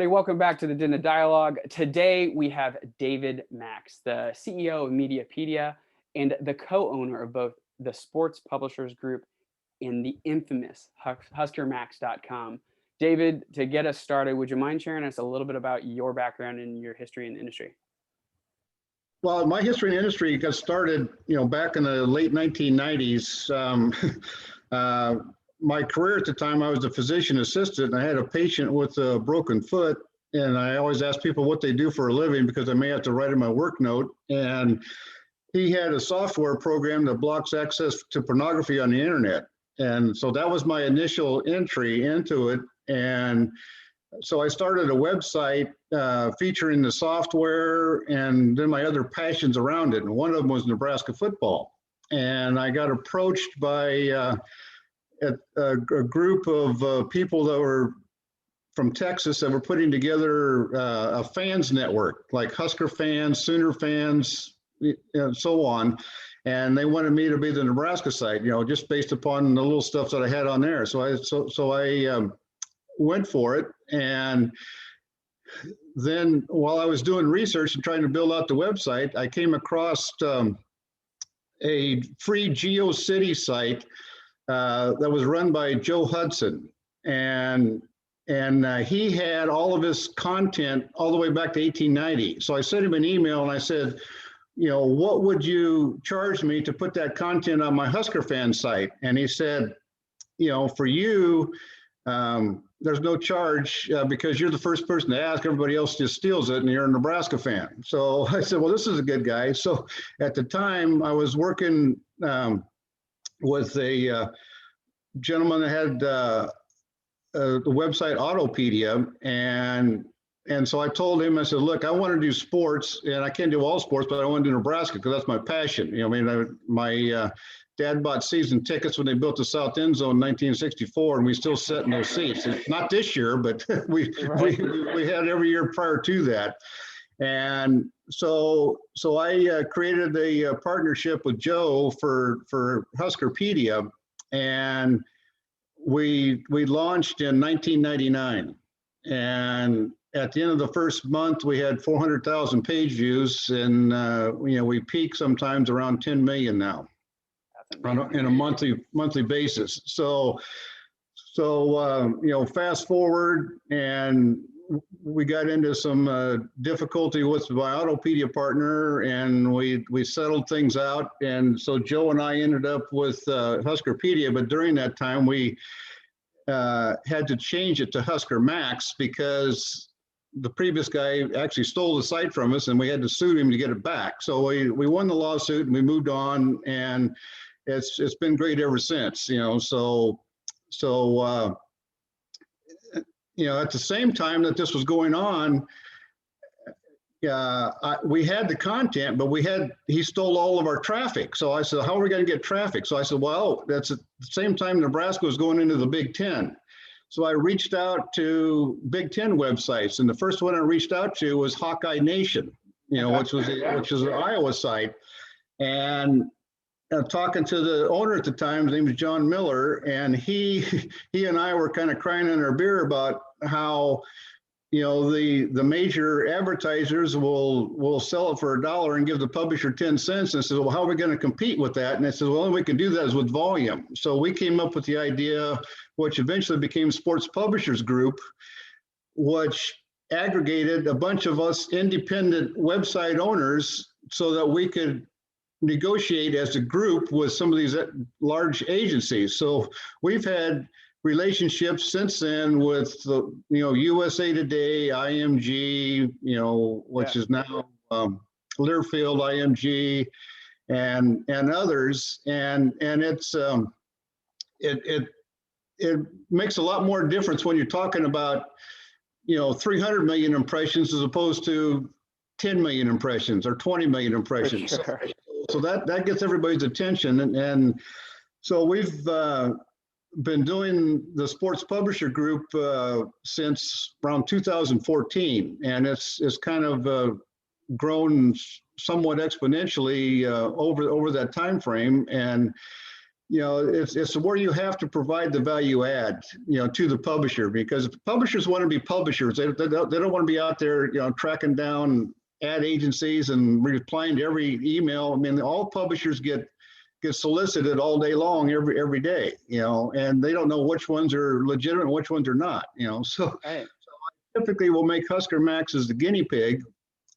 Welcome back to the diDNA Dialogue. Today we have David Max, the CEO of MediaPedia and the co-owner of both the Sports Publishers Group and the infamous HuskerMax.com. David, to get us started, would you mind sharing us a little bit about your background and your history in the industry? Well, my history in the industry got started, back in the late 1990s. My career at the time, I was a physician assistant, and I had a patient with a broken foot, and I always ask people what they do for a living because I may have to write in my work note. And he had a software program that blocks access to pornography on the internet. And so that was my initial entry into it. And so I started a website featuring the software and then my other passions around it. And one of them was Nebraska football. And I got approached by a group of people that were from Texas that were putting together a fans network, like Husker fans, Sooner fans, and so on. And they wanted me to be the Nebraska site, just based upon the little stuff that I had on there. So I went for it. And then while I was doing research and trying to build out the website, I came across a free GeoCity site that was run by Joe Hudson, and he had all of his content all the way back to 1890. So I sent him an email and I said, what would you charge me to put that content on my Husker fan site? And he said, for you, there's no charge because you're the first person to ask. Everybody else just steals it, and you're a Nebraska fan. So I said, well, this is a good guy. So at the time, I was working with a gentleman that had the website Autopedia, and so I told him, I said, look, I want to do sports, and I can't do all sports, but I want to do Nebraska because that's my passion. My dad bought season tickets when they built the South End Zone in 1964, and we still sit in those seats. Not this year, but we had every year prior to that. And so I created a partnership with Joe for HuskerPedia, and we launched in 1999. And at the end of the first month, we had 400,000 page views, and we peak sometimes around 10 million now in a monthly basis. So fast forward, and we got into some difficulty with my Autopedia partner, and we settled things out. And so Joe and I ended up with HuskerPedia, but during that time we had to change it to Husker Max because the previous guy actually stole the site from us, and we had to sue him to get it back. So we won the lawsuit, and we moved on, and it's been great ever since. At the same time that this was going on, we had the content, but he stole all of our traffic. So I said, how are we going to get traffic? So I said, well, that's at the same time Nebraska was going into the Big Ten. So I reached out to Big Ten websites, and the first one I reached out to was Hawkeye Nation, which was an Iowa site. And talking to the owner at the time, his name was John Miller, and he and I were kind of crying in our beer about how the major advertisers will sell it for $1 and give the publisher 10 cents. And I said, well, how are we going to compete with that? And I said, well, the only way we can do that is with volume. So we came up with the idea, which eventually became Sports Publishers Group, which aggregated a bunch of us independent website owners so that we could negotiate as a group with some of these large agencies. So we've had relationships since then with the USA Today, IMG, which is now Learfield, IMG, and others, and it's it makes a lot more difference when you're talking about 300 million impressions as opposed to 10 million impressions or 20 million impressions. Sure. So that gets everybody's attention, and so we've been doing the Sports Publisher Group since around 2014, and it's kind of grown somewhat exponentially over that time frame. And it's where you have to provide the value add, to the publisher, because if publishers want to be publishers, they don't want to be out there, tracking down ad agencies and replying to every email. I mean, all publishers get solicited all day long, every day, and they don't know which ones are legitimate and which ones are not, so Right. typically we'll make Husker Max as the guinea pig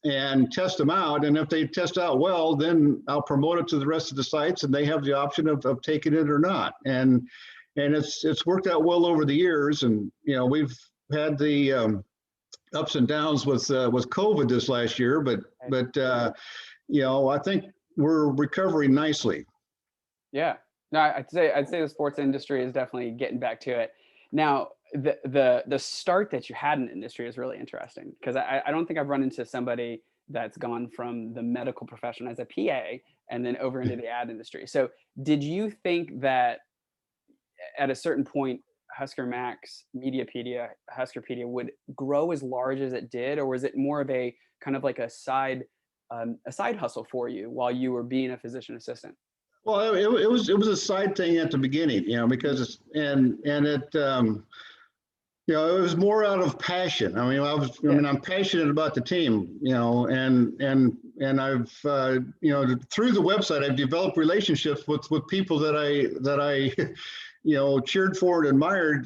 and test them out. And if they test out well, then I'll promote it to the rest of the sites, and they have the option of taking it or not. And it's worked out well over the years. And we've had the ups and downs with COVID this last year, but I think we're recovering nicely. Yeah. No, I'd say the sports industry is definitely getting back to it. Now, the start that you had in the industry is really interesting, because I don't think I've run into somebody that's gone from the medical profession as a PA and then over into the ad industry. So did you think that at a certain point, Husker Max, MediaPedia, HuskerPedia would grow as large as it did, or was it more of a kind of like a side hustle for you while you were being a physician assistant? Well, it was a side thing at the beginning, because it was more out of passion. I mean, I'm passionate about the team, and I've, through the website, I've developed relationships with people that I cheered for and admired,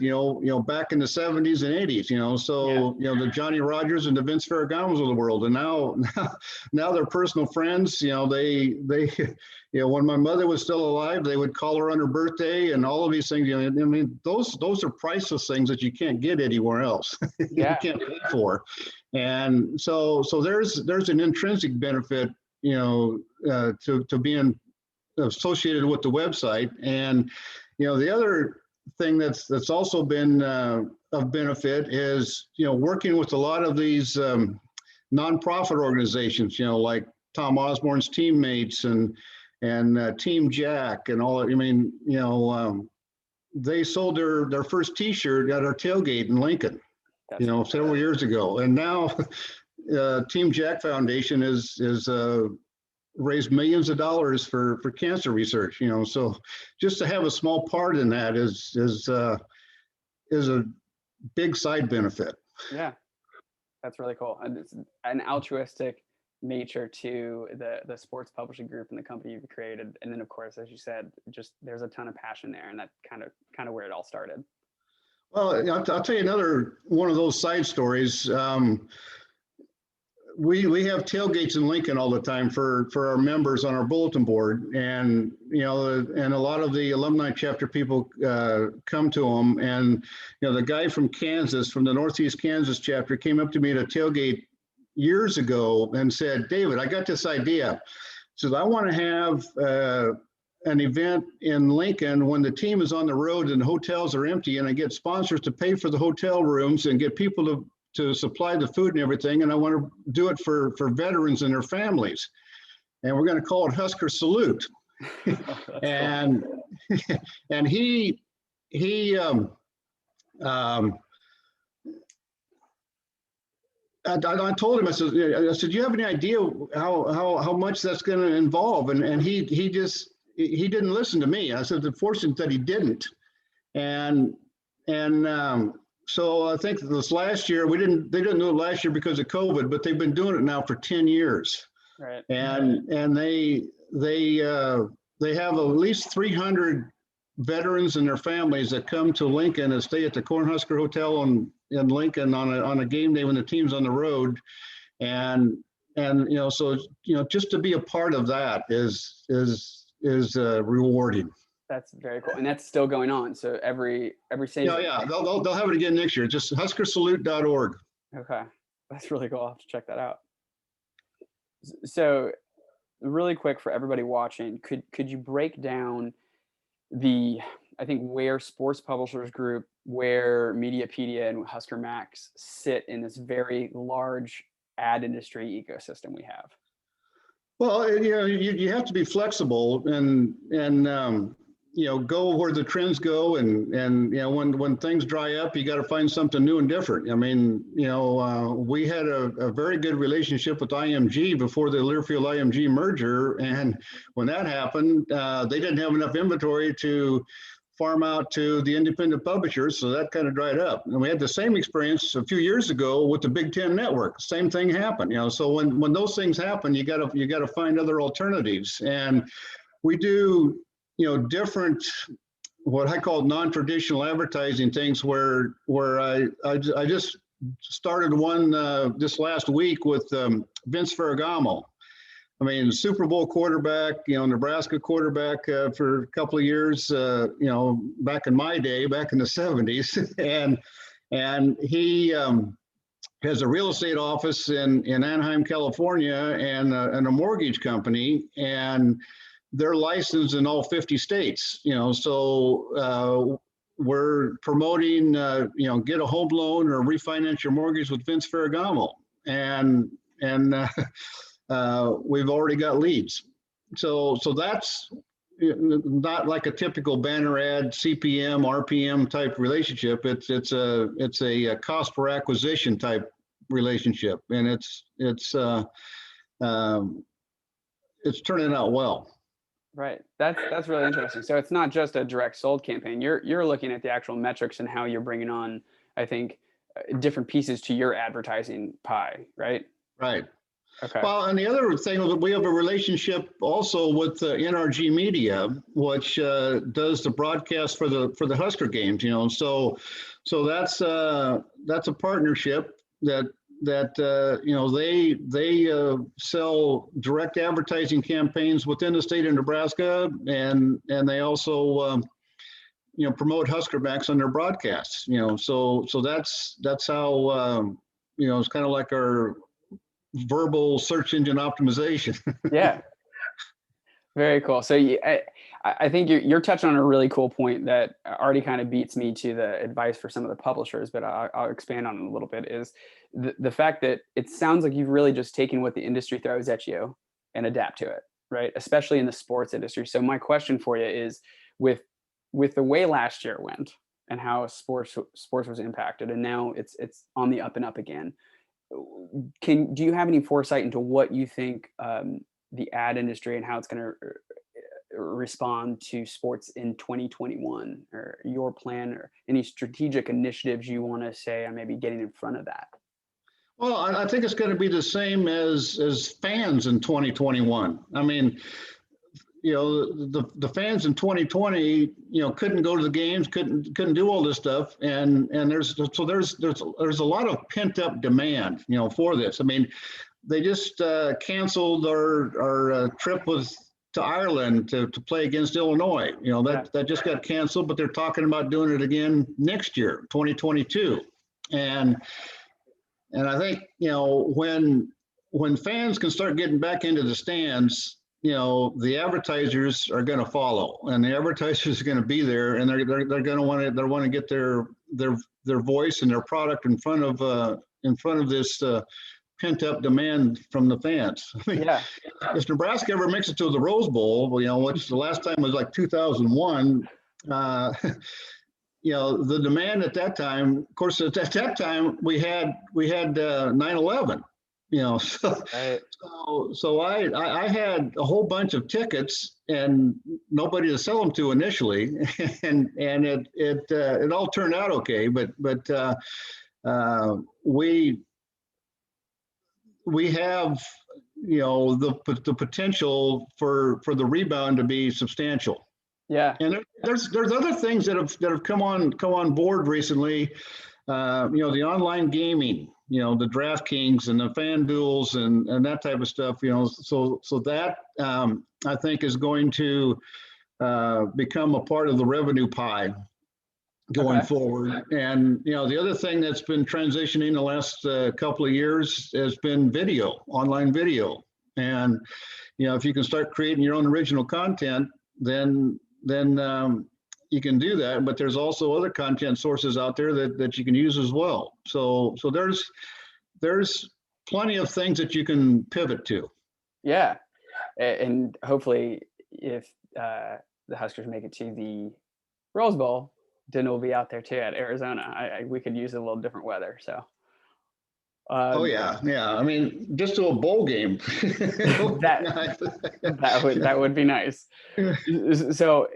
back in the 70s and 80s, so, the Johnny Rogers and the Vince Ferraganos of the world. And now they're personal friends. They when my mother was still alive, they would call her on her birthday and all of these things. I mean, those are priceless things that you can't get anywhere else. You can't pay for. And so there's an intrinsic benefit, to being associated with the website. And the other thing that's also been of benefit is working with a lot of these nonprofit organizations, like Tom Osborne's Teammates and Team Jack and all. I mean, they sold their first T-shirt at our tailgate in Lincoln, several years ago, and now Team Jack Foundation is raised millions of dollars for cancer research. So just to have a small part in that is a big side benefit. Yeah, that's really cool, and it's an altruistic nature to the sports publishing group and the company you've created. And then, of course, as you said, just there's a ton of passion there, and that's kind of where it all started. Well, I'll tell you another one of those side stories. We have tailgates in Lincoln all the time for our members on our bulletin board, and and a lot of the alumni chapter people come to them. And the guy from Kansas, from the Northeast Kansas chapter, came up to me at a tailgate years ago and said, "David, I got this idea." He says, "I want to have an event in Lincoln when the team is on the road and the hotels are empty, and I get sponsors to pay for the hotel rooms and get people to supply the food and everything, and I want to do it for veterans and their families. And we're going to call it Husker Salute." And cool. And he I told him, I said, "Do you have any idea how much that's going to involve?" And he didn't listen to me. I said, "The fortunate that he didn't." And so I think this last year, they didn't do it last year because of COVID, but they've been doing it now for 10 years. Right. And they have at least 300 veterans and their families that come to Lincoln and stay at the Cornhusker Hotel in Lincoln on a game day when the team's on the road. And so just to be a part of that is rewarding. That's very cool, and that's still going on. So every season. Yeah, they'll have it again next year. Just HuskerSalute.org. Okay, that's really cool. I'll have to check that out. So, really quick for everybody watching, could you break down where Sports Publishers Group, where MediaPedia and Husker Max sit in this very large ad industry ecosystem we have? Well, you have to be flexible, and go where the trends go, and when things dry up, you got to find something new and different. I mean, we had a very good relationship with IMG before the Learfield IMG merger, and when that happened, they didn't have enough inventory to farm out to the independent publishers, so that kind of dried up. And we had the same experience a few years ago with the Big Ten network. Same thing happened. So when those things happen, you got to find other alternatives, and we do different, what I call non-traditional advertising things, where I just started one this last week with Vince Ferragamo. I mean, Super Bowl quarterback, Nebraska quarterback for a couple of years, back in my day, back in the 70s. and he has a real estate office in Anaheim, California, and a mortgage company. And they're licensed in all 50 states, so we're promoting, get a home loan or refinance your mortgage with Vince Ferragamo. And we've already got leads. So that's not like a typical banner ad, CPM, RPM type relationship. It's a cost per acquisition type relationship, and it's turning out well. Right. That's really interesting. So it's not just a direct sold campaign. You're looking at the actual metrics and how you're bringing on, I think, different pieces to your advertising pie, right? Right. Okay. Well, and the other thing is we have a relationship also with NRG Media, which does the broadcast for the Husker games. So that's a partnership that they sell direct advertising campaigns within the state of Nebraska, and they also promote HuskerMax on their broadcasts. So that's how it's kind of like our verbal search engine optimization. Yeah. Very cool. So I think you're touching on a really cool point that already kind of beats me to the advice for some of the publishers, but I'll expand on it a little bit, is the fact that it sounds like you've really just taken what the industry throws at you and adapt to it, right? Especially in the sports industry. So my question for you is, with the way last year went and how sports was impacted, and now it's on the up and up again, do you have any foresight into what you think the ad industry and how it's going to respond to sports in 2021, or your plan, or any strategic initiatives you want to say on maybe getting in front of that? Well, I think it's going to be the same as fans in 2021. I mean, the fans in 2020, couldn't go to the games, couldn't do all this stuff, and there's a lot of pent up demand, for this. I mean, they just canceled our trip to Ireland to play against Illinois. That just got canceled, but they're talking about doing it again next year, 2022, and I think when fans can start getting back into the stands, the advertisers are going to follow, and the advertisers are going to be there, and they're going to want to get their voice and their product in front of this pent up demand from the fans. I mean, Yeah. If Nebraska ever makes it to the Rose Bowl, which the last time was like 2001, the demand at that time, of course, at that time we had 9/11. Right. So I had a whole bunch of tickets and nobody to sell them to initially, and it all turned out okay. But we have the potential for the rebound to be substantial. Yeah. And there's other things that have come on board recently. The online gaming, the DraftKings and the FanDuels and that type of stuff, so that I think is going to become a part of the revenue pie going forward. And, the other thing that's been transitioning the last couple of years has been video, online video. And, if you can start creating your own original content, then you can do that, but there's also other content sources out there that you can use as well. So there's plenty of things that you can pivot to. Yeah. And hopefully if the Huskers make it to the Rose Bowl, then we'll be out there too at Arizona. We could use a little different weather. So Oh yeah, yeah. I mean, just to a bowl game. that would be nice. So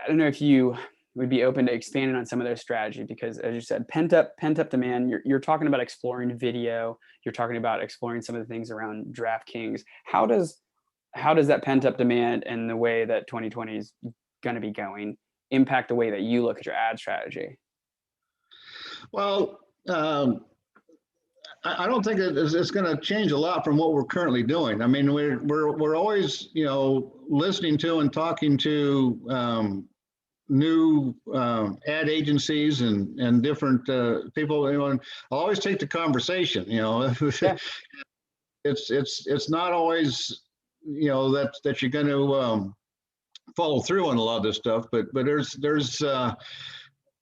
I don't know if you would be open to expanding on some of their strategy, because as you said, pent up demand. You're talking about exploring video. You're talking about exploring some of the things around DraftKings. How does that pent up demand and the way that 2020 is going to be going impact the way that you look at your ad strategy? Well, I don't think it's going to change a lot from what we're currently doing. I mean, we're always, listening to and talking to new ad agencies and different people. And I'll always take the conversation. Yeah. It's not always that you're going to follow through on a lot of this stuff, but there's there's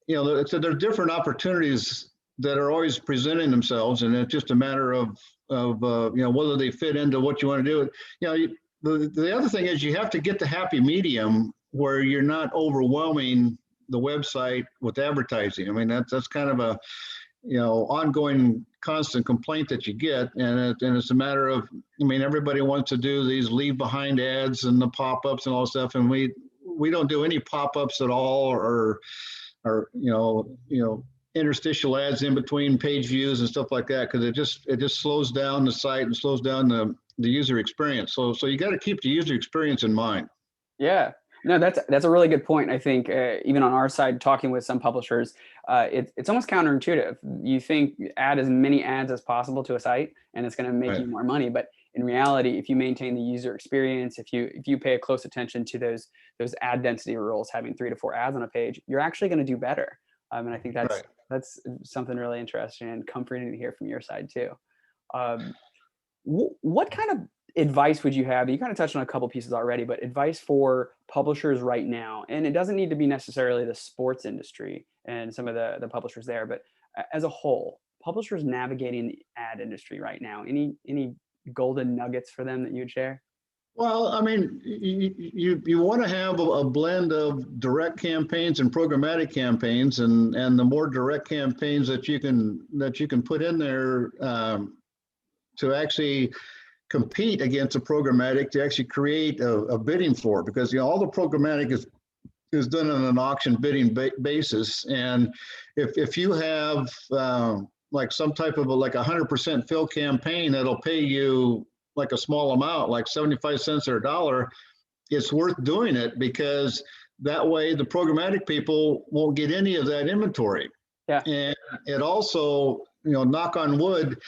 different opportunities that are always presenting themselves, and it's just a matter of whether they fit into what you want to do. The other thing is you have to get the happy medium where you're not overwhelming the website with advertising. I mean, that's kind of a ongoing constant complaint that you get, and it's a matter of, I mean, everybody wants to do these leave behind ads and the pop-ups and all that stuff, and we don't do any pop-ups at all, or interstitial ads in between page views and stuff like that, because it just slows down the site and slows down the user experience. So you got to keep the user experience in mind. Yeah, no, that's a really good point. I think even on our side, talking with some publishers, it's almost counterintuitive. You think add as many ads as possible to a site, and it's going to make you more money. But in reality, if you maintain the user experience, if you pay a close attention to those ad density rules, having 3 to 4 ads on a page, you're actually going to do better. And I think that's something really interesting and comforting to hear from your side too. What kind of advice would you have? You kind of touched on a couple pieces already, but advice for publishers right now, and it doesn't need to be necessarily the sports industry and some of the publishers there, but as a whole, publishers navigating the ad industry right now. Any golden nuggets for them that you'd share? Well, I mean, you want to have a blend of direct campaigns and programmatic campaigns, and the more direct campaigns that you can put in there to actually compete against a programmatic, to actually create a bidding floor, because all the programmatic is done on an auction bidding basis, and if you have like some type of like 100% fill campaign that'll pay you like a small amount, like 75 cents or $1, it's worth doing it, because that way the programmatic people won't get any of that inventory. Yeah. And it also, knock on wood,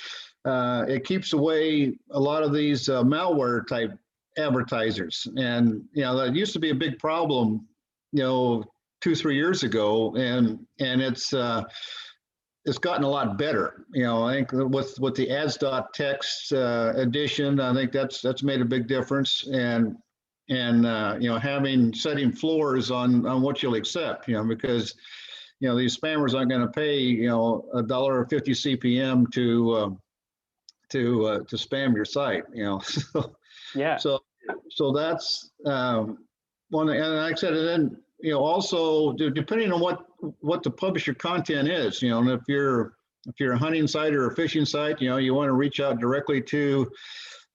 it keeps away a lot of these malware type advertisers. And, that used to be a big problem, 2-3 years ago. And it's gotten a lot better. I think with the ads.txt edition, I think that's made a big difference. And setting floors on what you'll accept, because these spammers aren't going to pay $1.50 CPM to spam your site. So yeah. So that's one. And like I said, and then also depending on what the publisher content is, and if you're a hunting site or a fishing site, you want to reach out directly to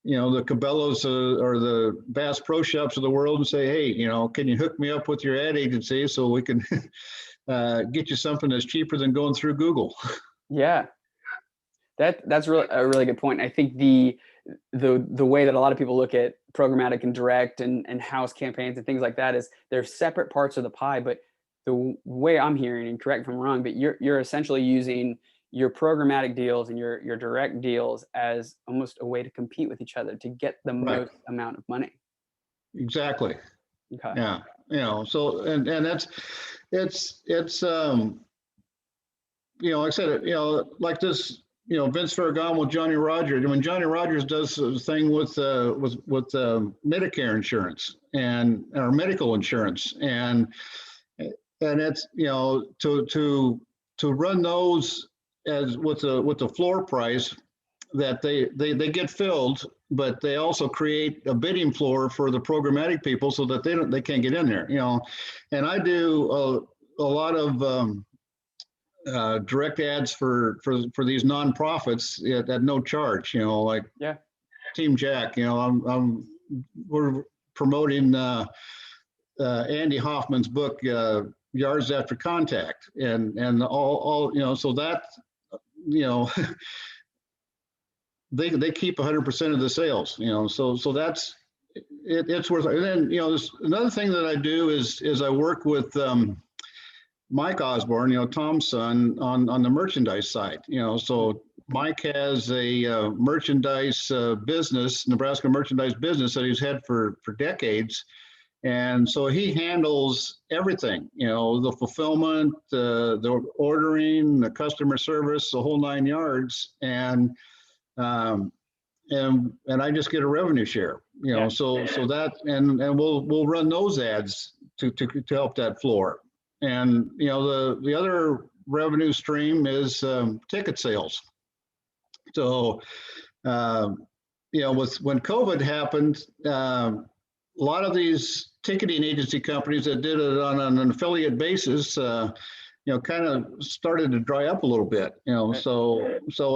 the Cabela's or the Bass Pro Shops of the world and say, hey, can you hook me up with your ad agency so we can get you something that's cheaper than going through Google? Yeah, that's a really good point. I think the way that a lot of people look at programmatic and direct and house campaigns and things like that is they're separate parts of the pie. But the way I'm hearing, and correct me if I'm wrong, but you're essentially using your programmatic deals and your direct deals as almost a way to compete with each other to get the most amount of money. Exactly. Okay. Yeah. So and that's it's like I said, like this, Vince Ferragamo with Johnny Rogers. When Johnny Rogers does a thing with Medicare insurance or medical insurance, and it's to run those as with the floor price, that they get filled, but they also create a bidding floor for the programmatic people so that they can't get in there, And I do a lot of direct ads for these nonprofits at no charge, like Yeah. Team Jack. We're promoting Andy Hoffman's book, Yards After Contact, and all so that they keep 100% of the sales, so that's it's worth it. And then another thing that I do is I work with Mike Osborne, Tom's son, on the merchandise side. So Mike has a merchandise business, Nebraska merchandise business that he's had for decades. And so he handles everything, the fulfillment, the ordering, the customer service, the whole 9 yards. And I just get a revenue share, so that, and we'll run those ads to help that floor. And the other revenue stream is ticket sales. So when COVID happened, a lot of these ticketing agency companies that did it on an affiliate basis, kind of started to dry up a little bit. So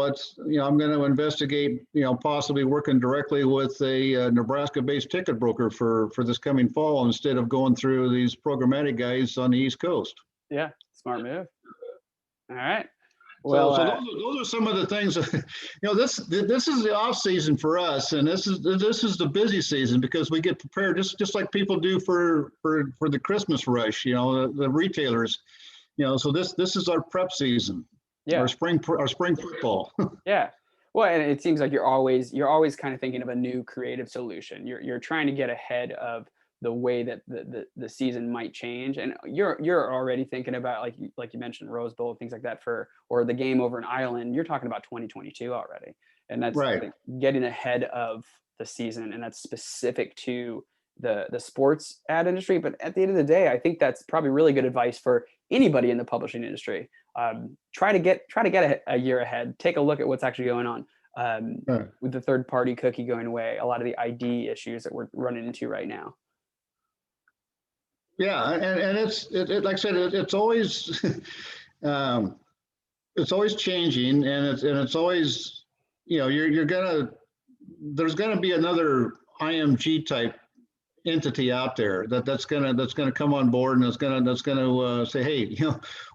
it's I'm going to investigate possibly working directly with a Nebraska-based ticket broker for this coming fall instead of going through these programmatic guys on the East Coast. Yeah, smart move. All right. Well, so those are some of the things. This is the off season for us, and this is the busy season because we get prepared just like people do for the Christmas rush. The retailers. So this is our prep season. Yeah. Our spring football. Yeah. Well, and it seems like you're always kind of thinking of a new creative solution. You're trying to get ahead of the way that the season might change, and you're already thinking about like you mentioned Rose Bowl, things like that or the game over in Ireland. You're talking about 2022 already, and that's right. Like getting ahead of the season, and that's specific to the sports ad industry. But at the end of the day, I think that's probably really good advice for anybody in the publishing industry. Try to get a year ahead. Take a look at what's actually going on. With the third party cookie going away, a lot of the ID issues that we're running into right now. Yeah, and it's like I said, it's always changing, and it's always there's gonna be another IMG type entity out there that's gonna come on board and that's gonna say, hey,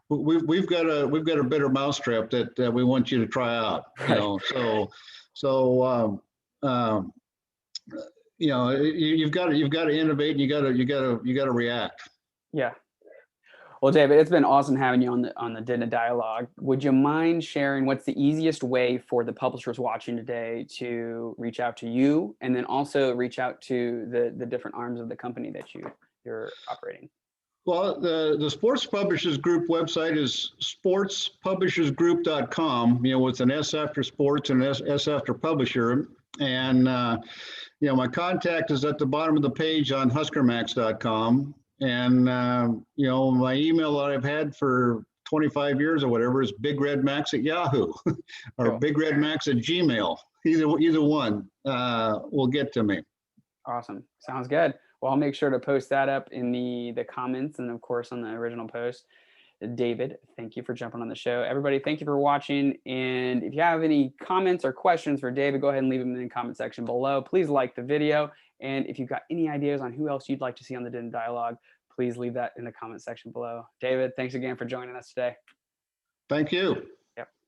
we've got a better mousetrap that we want you to try out. You've got to innovate, and you got to react. Yeah. Well, David, it's been awesome having you on the diDNA Dialogue. Would you mind sharing what's the easiest way for the publishers watching today to reach out to you, and then also reach out to the different arms of the company that you're operating? Well, the Sports Publishers Group website is sportspublishersgroup.com, with an S after sports and S after publisher. And, my contact is at the bottom of the page on HuskerMax.com. And, my email that I've had for 25 years or whatever is bigredmax@yahoo or Cool. bigredmax@gmail. Either one will get to me. Awesome. Sounds good. Well, I'll make sure to post that up in the comments and, of course, on the original post. David, thank you for jumping on the show. Everybody, thank you for watching. And if you have any comments or questions for David, go ahead and leave them in the comment section below. Please like the video. And if you've got any ideas on who else you'd like to see on the diDNA Dialogue, please leave that in the comment section below. David, thanks again for joining us today. Thank you.